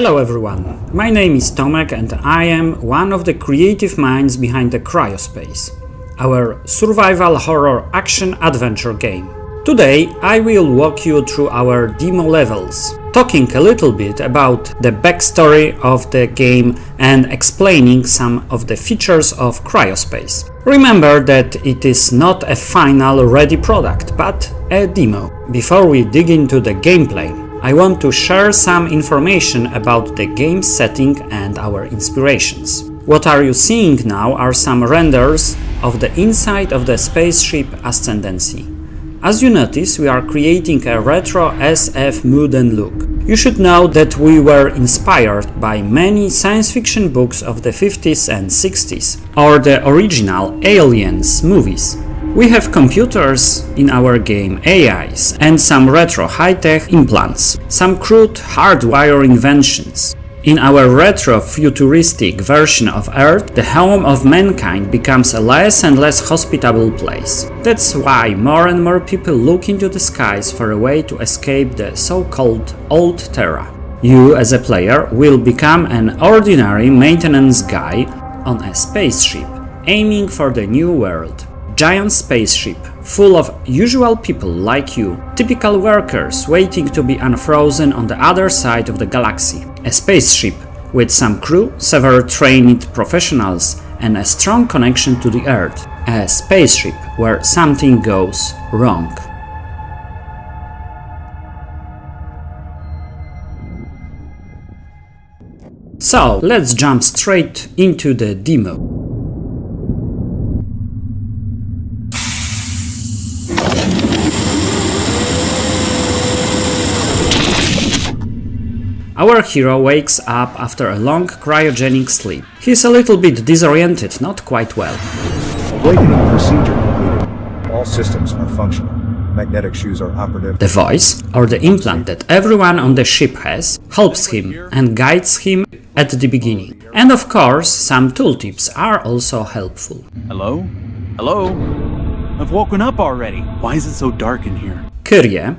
Hello everyone, my name is Tomek and I am one of the creative minds behind the Cryospace, our survival horror action adventure game. Today I will walk you through our demo levels, talking a little bit about the backstory of the game and explaining some of the features of Cryospace. Remember that it is not a final ready product, but a demo. Before we dig into the gameplay, I want to share some information about the game setting and our inspirations. What are you seeing now are some renders of the inside of the spaceship Ascendancy. As you notice, we are creating a retro SF mood and look. You should know that we were inspired by many science fiction books of the 50s and 60s, or the original Aliens movies. We have computers in our game, AIs, and some retro high-tech implants, some crude hardware inventions. In our retro-futuristic version of Earth, the home of mankind becomes a less and less hospitable place. That's why more and more people look into the skies for a way to escape the so-called Old Terra. You, as a player, will become an ordinary maintenance guy on a spaceship, aiming for the new world. Giant spaceship, full of usual people like you, typical workers waiting to be unfrozen on the other side of the galaxy. A spaceship with some crew, several trained professionals, and a strong connection to the Earth. A spaceship where something goes wrong. So, let's jump straight into the demo. Our hero wakes up after a long cryogenic sleep. He's a little bit disoriented, not quite well. Awakening procedure completed. All systems are functional. Magnetic shoes are operative. The voice, or the implant that everyone on the ship has, helps him and guides him at the beginning. And of course, some tooltips are also helpful. Hello? Hello? I've woken up already. Why is it so dark in here? Kyrie,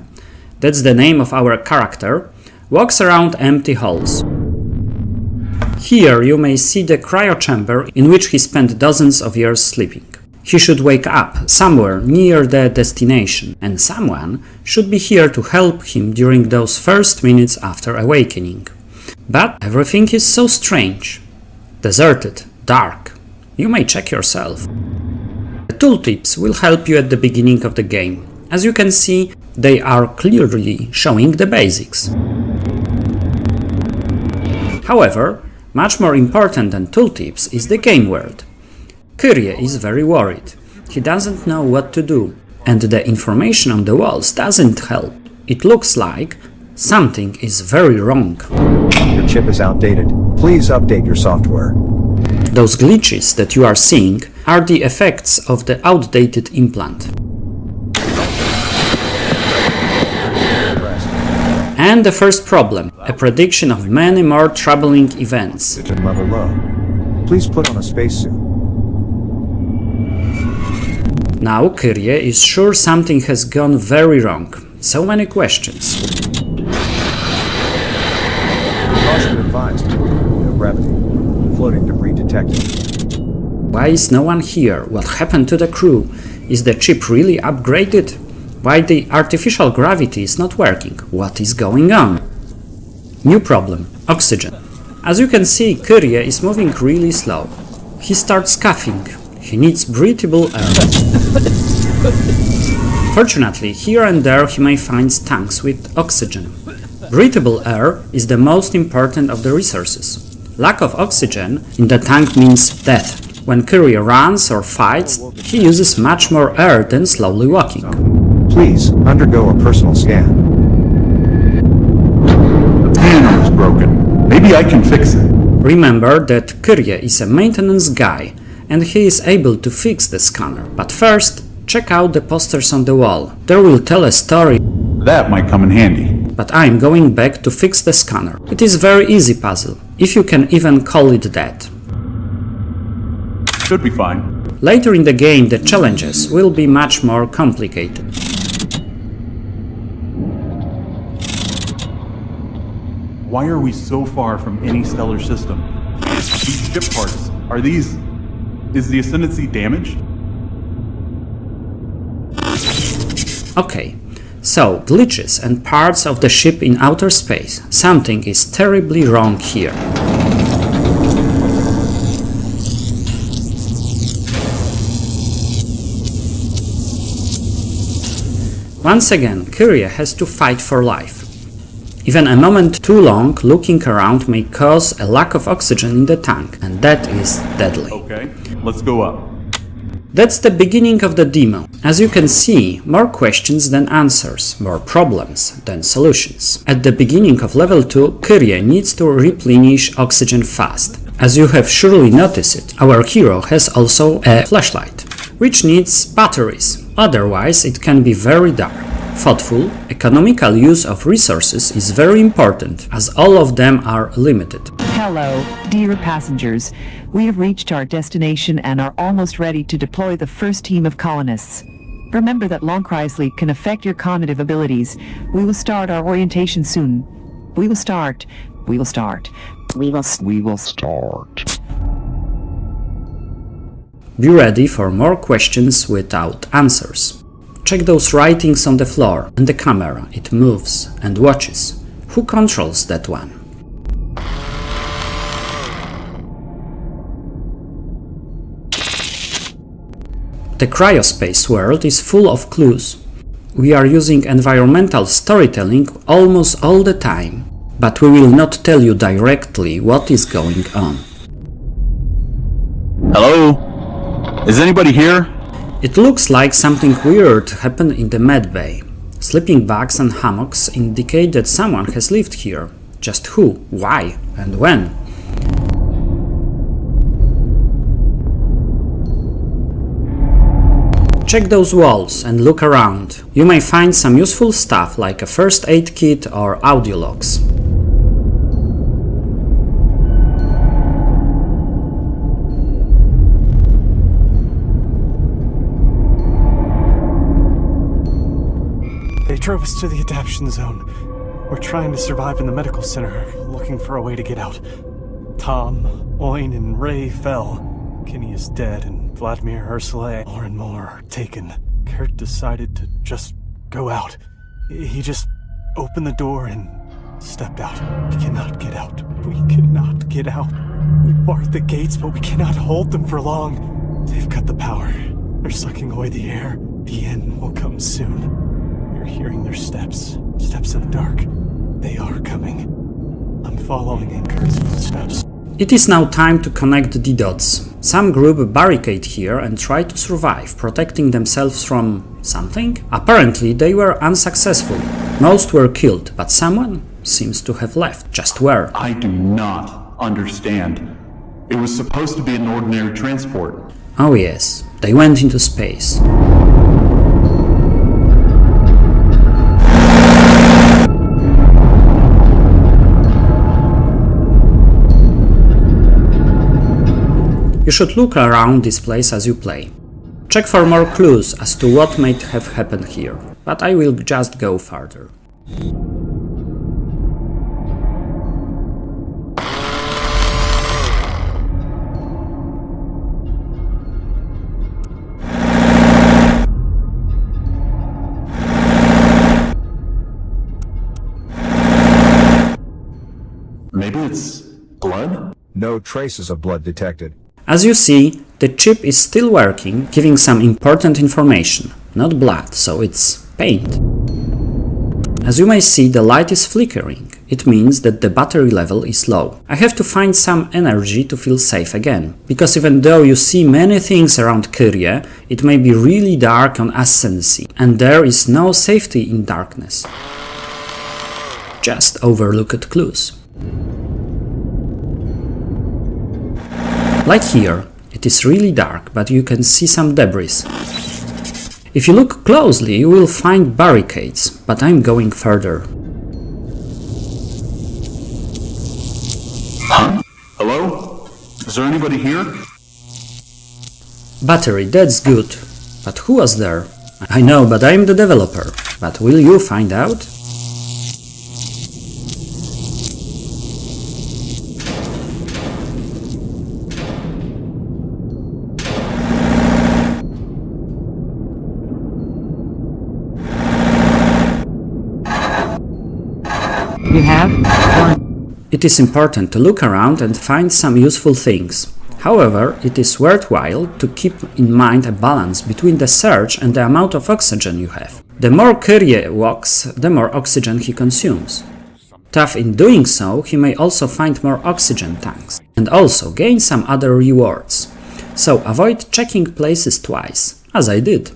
that's the name of our character, walks around empty halls. Here you may see the cryochamber in which he spent dozens of years sleeping. He should wake up somewhere near the destination, and someone should be here to help him during those first minutes after awakening. But everything is so strange. Deserted, dark. You may check yourself. The tooltips will help you at the beginning of the game. As you can see, they are clearly showing the basics. However, much more important than tooltips is the game world. Kyrie is very worried. He doesn't know what to do, and the information on the walls doesn't help. It looks like something is very wrong. Your chip is outdated. Please update your software. Those glitches that you are seeing are the effects of the outdated implant. And the first problem, a prediction of many more troubling events. Oxygen level low. Please put on a spacesuit. Now Kyrie is sure something has gone very wrong. So many questions. Caution advised. No gravity. Floating debris detected. Why is no one here? What happened to the crew? Is the chip really upgraded? Why the artificial gravity is not working? What is going on? New problem, oxygen. As you can see, Kyrie is moving really slow. He starts coughing. He needs breathable air. Fortunately, here and there he may find tanks with oxygen. Breathable air is the most important of the resources. Lack of oxygen in the tank means death. When Kyrie runs or fights, he uses much more air than slowly walking. Please undergo a personal scan. The panel is broken. Maybe I can fix it. Remember that Kyrie is a maintenance guy and he is able to fix the scanner. But first, check out the posters on the wall. They will tell a story. That might come in handy. But I'm going back to fix the scanner. It is a very easy puzzle, if you can even call it that. Should be fine. Later in the game, the challenges will be much more complicated. Why are we so far from any stellar system? These ship parts, are these... Is the Ascendancy damaged? Okay, so glitches and parts of the ship in outer space. Something is terribly wrong here. Once again, Kyria has to fight for life. Even a moment too long looking around may cause a lack of oxygen in the tank, and that is deadly. Okay, let's go up. That's the beginning of the demo. As you can see, more questions than answers, more problems than solutions. At the beginning of level 2, Kyria needs to replenish oxygen fast. As you have surely noticed, our hero has also a flashlight, which needs batteries, otherwise it can be very dark. Thoughtful, economical use of resources is very important, as all of them are limited. Hello, dear passengers. We have reached our destination and are almost ready to deploy the first team of colonists. Remember that long cryosleep can affect your cognitive abilities. We will start our orientation soon. We will start. Be ready for more questions without answers. Check those writings on the floor and the camera. It moves and watches. Who controls that one? The Cryospace world is full of clues. We are using environmental storytelling almost all the time, but we will not tell you directly what is going on. Hello? Is anybody here? It looks like something weird happened in the medbay. Sleeping bags and hammocks indicate that someone has lived here. Just who, why, and when? Check those walls and look around. You may find some useful stuff like a first aid kit or audio logs. They drove us to the adaptation zone. We're trying to survive in the medical center, looking for a way to get out. Tom, Oin, and Ray fell. Kenny is dead, and Vladimir, Ursula, more and more are taken. Kurt decided to just go out. He just opened the door and stepped out. We cannot get out. We cannot get out. We barred the gates, but we cannot hold them for long. They've cut the power. They're sucking away the air. The end will come soon. We're hearing their steps. Steps in the dark. They are coming. I'm following in Kurt's footsteps. It is now time to connect the dots. Some group barricade here and try to survive, protecting themselves from something? Apparently they were unsuccessful. Most were killed, but someone seems to have left. Just where? I do not understand. It was supposed to be an ordinary transport. Oh yes, they went into space. You should look around this place as you play. Check for more clues as to what might have happened here, but I will just go further. Maybe it's blood? No traces of blood detected. As you see, the chip is still working, giving some important information. Not blood, so it's paint. As you may see, the light is flickering. It means that the battery level is low. I have to find some energy to feel safe again, because even though you see many things around Kyria, it may be really dark on Ascendancy, and there is no safety in darkness. Just overlooked clues. Like here, it is really dark, but you can see some debris. If you look closely, you will find barricades, but I'm going further. Huh? Hello? Is there anybody here? Battery, that's good. But who was there? I know, but I'm the developer. But will you find out? You have? It is important to look around and find some useful things. However, it is worthwhile to keep in mind a balance between the search and the amount of oxygen you have. The more Kyrie walks, the more oxygen he consumes. Thus, in doing so, he may also find more oxygen tanks, and also gain some other rewards. So avoid checking places twice, as I did.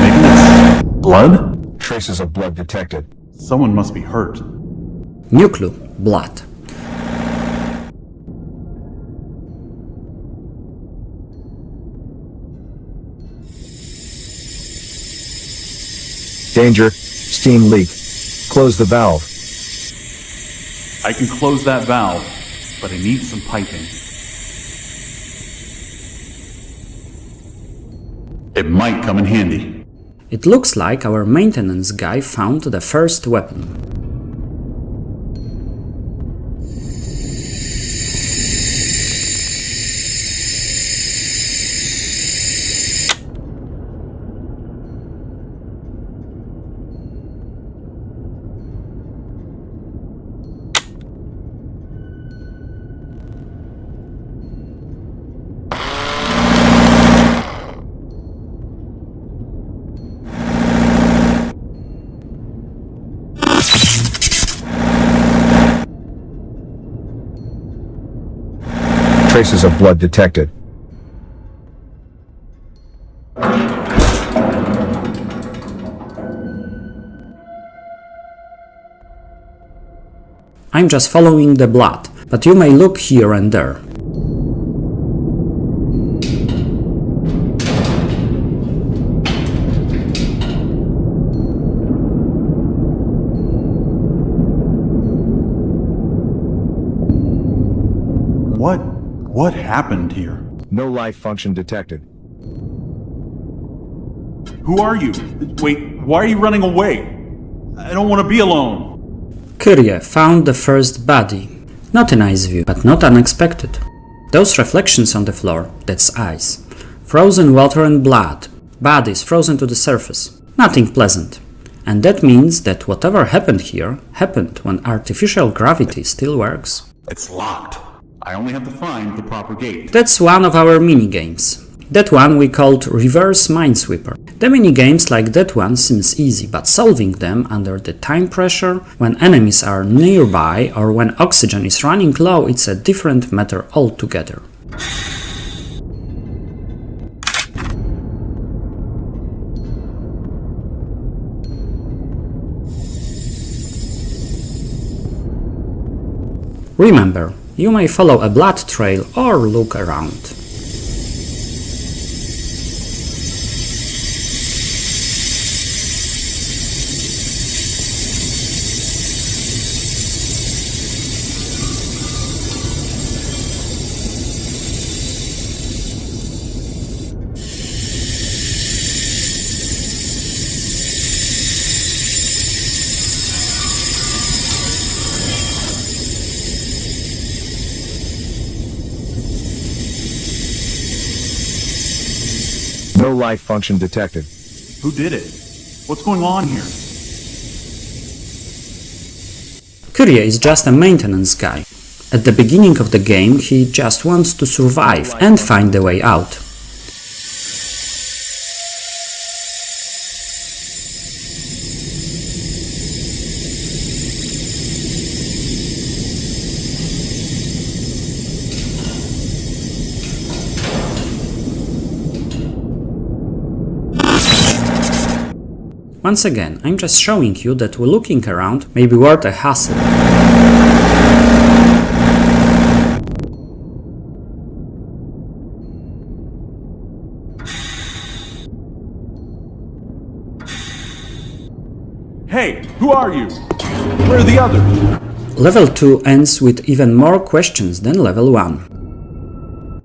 Maybe it's blood? Traces of blood detected. Someone must be hurt. New clue: blood. Danger. Steam leak. Close the valve. I can close that valve, but I need some piping. It might come in handy. It looks like our maintenance guy found the first weapon. Traces of blood detected. I'm just following the blood, but you may look here and there. What happened here? No life function detected. Who are you? Wait, why are you running away? I don't want to be alone. Kyrie found the first body. Not a nice view, but not unexpected. Those reflections on the floor, that's ice. Frozen water and blood. Bodies frozen to the surface. Nothing pleasant. And that means that whatever happened here happened when artificial gravity still works. It's locked. I only have to find the proper gate. That's one of our mini-games. That one we called Reverse Minesweeper. The mini-games like that one seems easy, but solving them under the time pressure, when enemies are nearby or when oxygen is running low, it's a different matter altogether. Remember, you may follow a blood trail or look around. No life function detected. Who did it? What's going on here? Kyrie is just a maintenance guy. At the beginning of the game, he just wants to survive and find a way out. Once again, I'm just showing you that looking around may be worth a hassle. Hey, who are you? Where are the others? Level 2 ends with even more questions than level 1.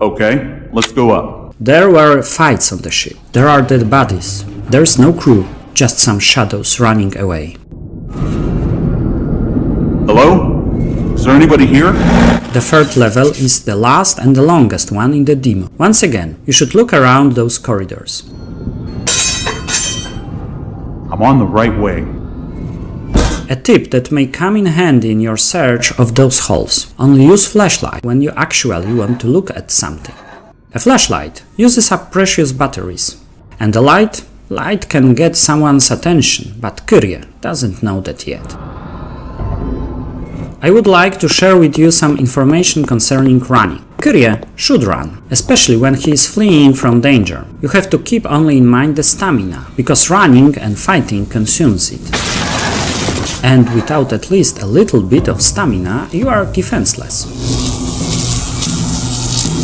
Okay, let's go up. There were fights on the ship. There are dead bodies. There's no crew, just some shadows running away. Hello? Is there anybody here? The third level is the last and the longest one in the demo. Once again, you should look around those corridors. I'm on the right way. A tip that may come in handy in your search of those halls. Only use flashlight when you actually want to look at something. A flashlight uses up precious batteries. And the light can get someone's attention, but Kyrie doesn't know that yet. I would like to share with you some information concerning running. Kyrie should run, especially when he is fleeing from danger. You have to keep only in mind the stamina, because running and fighting consumes it. And without at least a little bit of stamina, you are defenseless.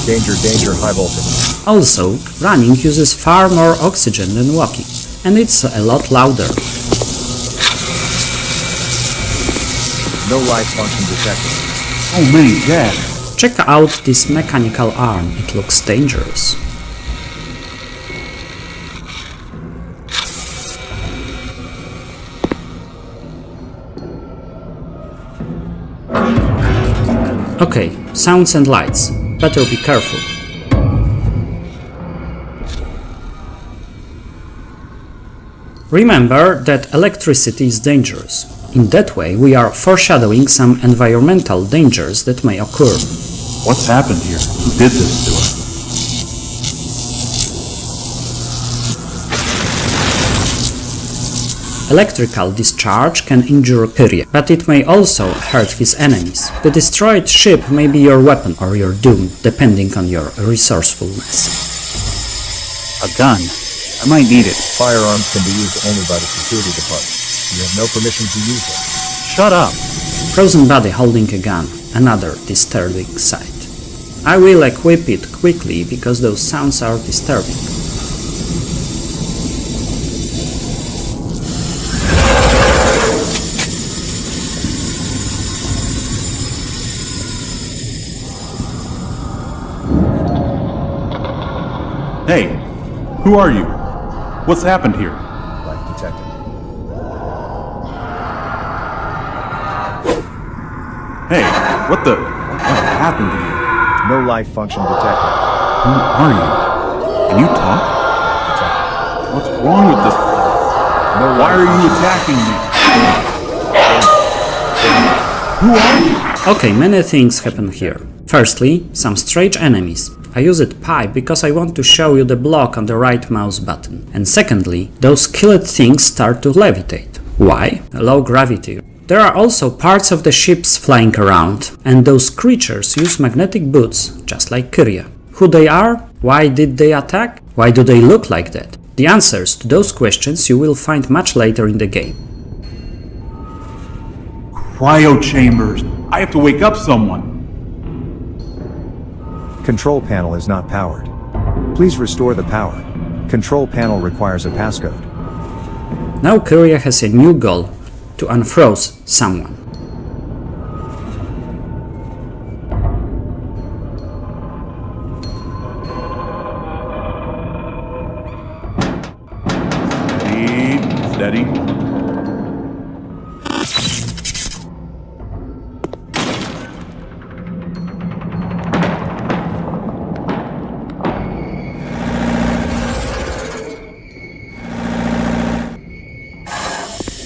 Danger, danger, high voltage. Also, running uses far more oxygen than walking, and it's a lot louder. No life function detected. Oh my god. Check out this mechanical arm, it looks dangerous. Okay, sounds and lights. Better be careful. Remember that electricity is dangerous. In that way, we are foreshadowing some environmental dangers that may occur. What's happened here? Who did this to us? Electrical discharge can injure Kyrie, but it may also hurt his enemies. The destroyed ship may be your weapon or your doom, depending on your resourcefulness. A gun. I might need it. Firearms can be used only by the security department. You have no permission to use them. Shut up. Frozen body holding a gun, another disturbing sight. I will equip it quickly because those sounds are disturbing. Hey, who are you? What's happened here? Life detected. Hey, what happened to you? No life function detected. Who are you? Can you talk? Detected. What's wrong with this? No Why are you attacking me? Who are you? Okay, many things happen here. Firstly, some strange enemies. I use it pipe because I want to show you the block on the right mouse button. And secondly, those killed things start to levitate. Why? Low gravity. There are also parts of the ships flying around, and those creatures use magnetic boots, just like Kyrie. Who they are? Why did they attack? Why do they look like that? The answers to those questions you will find much later in the game. Cryo chambers. I have to wake up someone. Control panel is not powered. Please restore the power. Control panel requires a passcode. Now Kyrie has a new goal, to unfroze someone. Steady.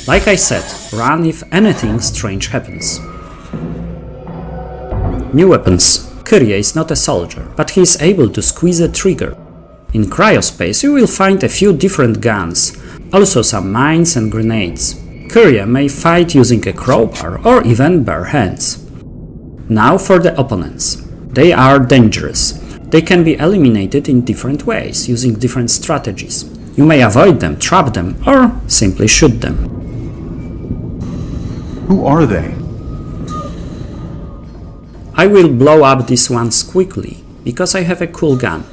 Like I said, run if anything strange happens. New weapons. Kyrie is not a soldier, but he is able to squeeze a trigger. In Cryospace you will find a few different guns, also some mines and grenades. Kyrie may fight using a crowbar or even bare hands. Now for the opponents. They are dangerous. They can be eliminated in different ways, using different strategies. You may avoid them, trap them, or simply shoot them. Who are they? I will blow up these ones quickly, because I have a cool gun.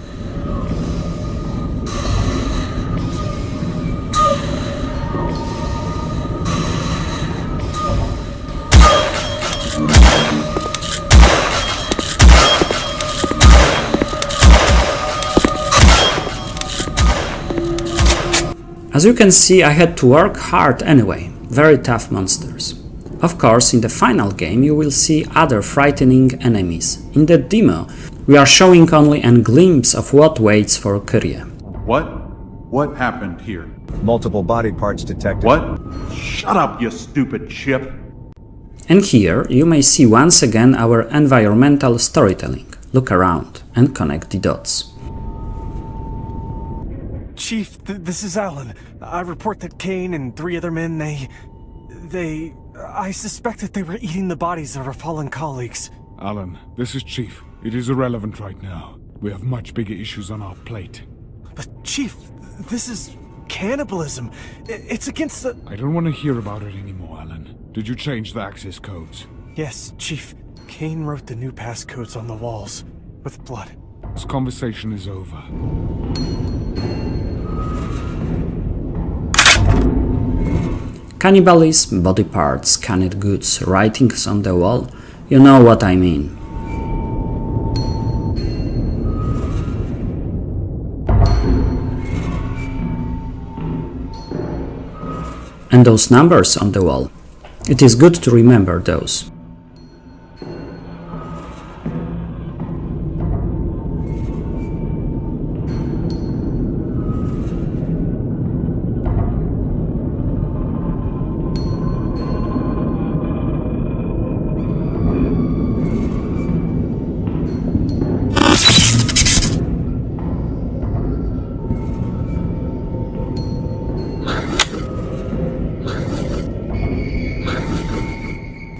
As you can see, I had to work hard anyway, very tough monsters. Of course, in the final game you will see other frightening enemies. In the demo, we are showing only a glimpse of what waits for Kyrie. What? What happened here? Multiple body parts detected. What? Shut up, you stupid ship! And here you may see once again our environmental storytelling. Look around and connect the dots. Chief, this is Alan. I report that Kane and 3 other men, I suspect that they were eating the bodies of our fallen colleagues. Alan, this is Chief. It is irrelevant right now. We have much bigger issues on our plate. But Chief, this is cannibalism. It's against the... I don't want to hear about it anymore, Alan. Did you change the access codes? Yes, Chief. Kane wrote the new passcodes on the walls, with blood. This conversation is over. Cannibalism, body parts, canned goods, writings on the wall, you know what I mean. And those numbers on the wall, it is good to remember those.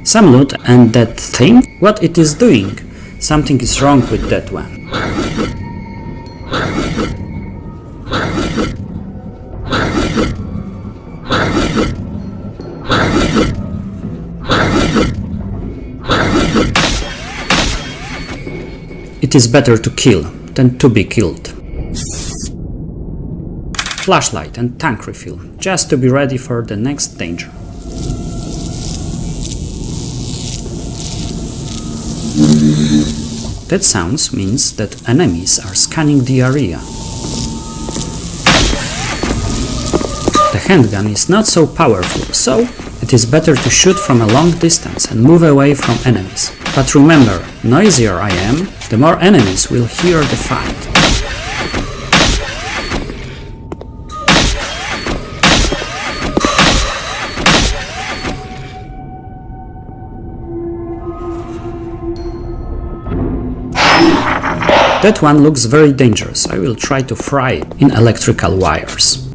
Some loot, and that thing? What it is doing? Something is wrong with that one. It is better to kill than to be killed. Flashlight and tank refill, just to be ready for the next danger. That sounds means that enemies are scanning the area. The handgun is not so powerful, so it is better to shoot from a long distance and move away from enemies. But remember, noisier I am, the more enemies will hear the fight. That one looks very dangerous. I will try to fry it in electrical wires.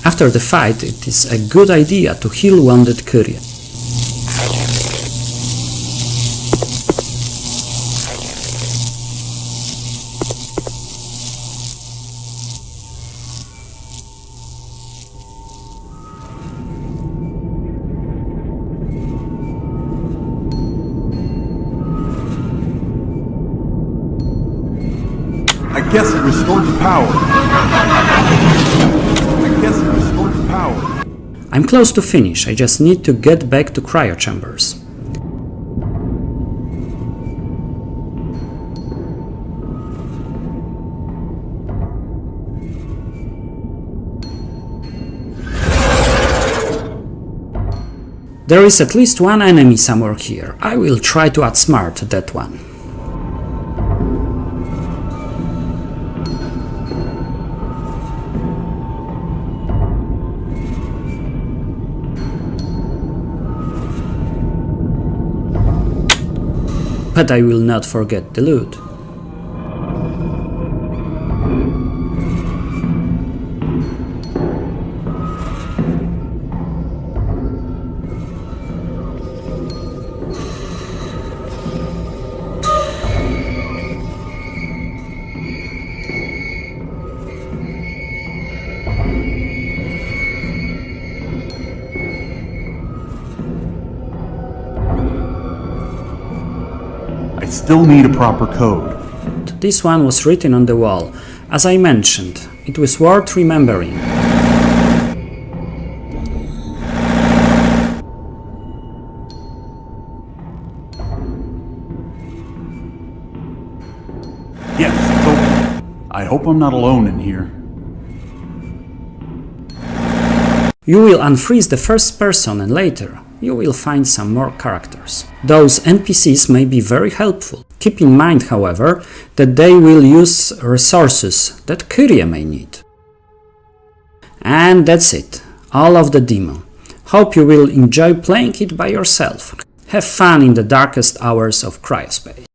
After the fight, it is a good idea to heal wounded Kyrie. I guess it restored the power. I'm close to finish, I just need to get back to cryo chambers. There is at least one enemy somewhere here. I will try to outsmart that one. But I will not forget the loot. I still need a proper code. This one was written on the wall. As I mentioned, it was worth remembering. Yes, so I hope I'm not alone in here. You will unfreeze the first person and later you will find some more characters. Those NPCs may be very helpful. Keep in mind, however, that they will use resources that Kyrie may need. And that's it, all of the demo. Hope you will enjoy playing it by yourself. Have fun in the darkest hours of Cryospace.